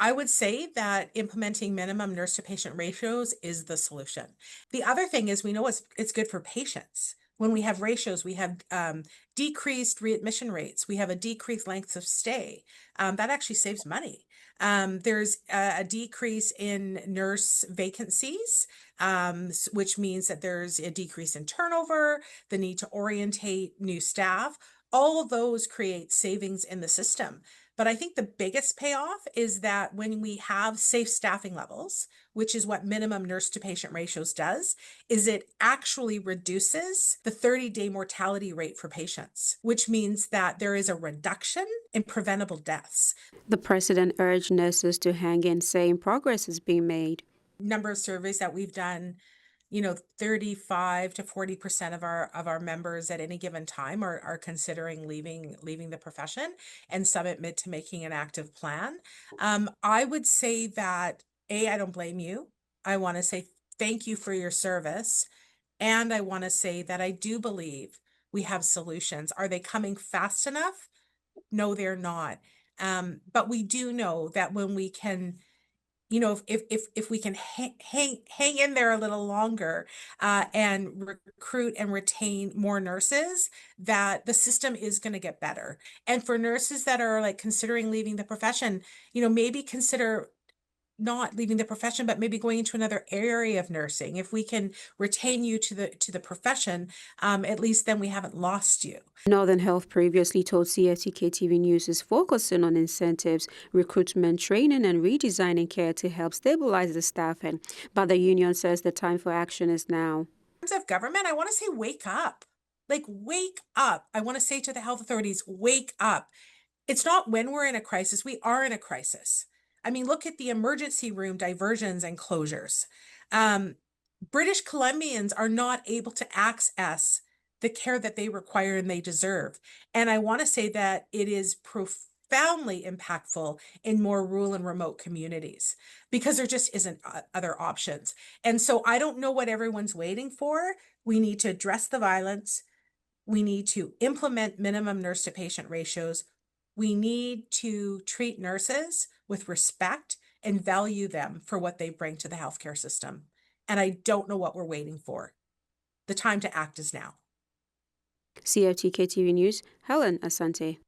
I would say that implementing minimum nurse to patient ratios is the solution. The other thing is we know it's good for patients. When we have ratios, we have decreased readmission rates. We have a decreased length of stay. That actually saves money. There's a decrease in nurse vacancies, which means that there's a decrease in turnover, the need to orientate new staff. All of those create savings in the system. But I think the biggest payoff is that when we have safe staffing levels, which is what minimum nurse to patient ratios does, is it actually reduces the 30-day mortality rate for patients, which means that there is a reduction in preventable deaths. The president urged nurses to hang in, saying progress is being made. Number of surveys that we've done, 35 to 40% of our members at any given time are considering leaving the profession, and some admit to making an active plan. I would say that I don't blame you. I want to say thank you for your service, and I want to say that I do believe we have solutions. Are they coming fast enough? No, they're not. But we do know that when we can, if we can hang in there a little longer, and recruit and retain more nurses, that the system is going to get better. And for nurses that are like considering leaving the profession, maybe consider not leaving the profession, but maybe going into another area of nursing. If we can retain you to the profession, at least then we haven't lost you. Northern Health previously told CFTK-TV News is focusing on incentives, recruitment, training, and redesigning care to help stabilize the staffing. But the union says the time for action is now. In terms of government, I want to say wake up. Like, wake up. I want to say to the health authorities, wake up. It's not when we're in a crisis. We are in a crisis. I mean, look at the emergency room diversions and closures. British Columbians are not able to access the care that they require and they deserve. And I want to say that it is profoundly impactful in more rural and remote communities because there just isn't other options. And so I don't know what everyone's waiting for. We need to address the violence. We need to implement minimum nurse to patient ratios. We need to treat nurses with respect and value them for what they bring to the healthcare system. And I don't know what we're waiting for. The time to act is now. CFTK-TV News, Helen Asante.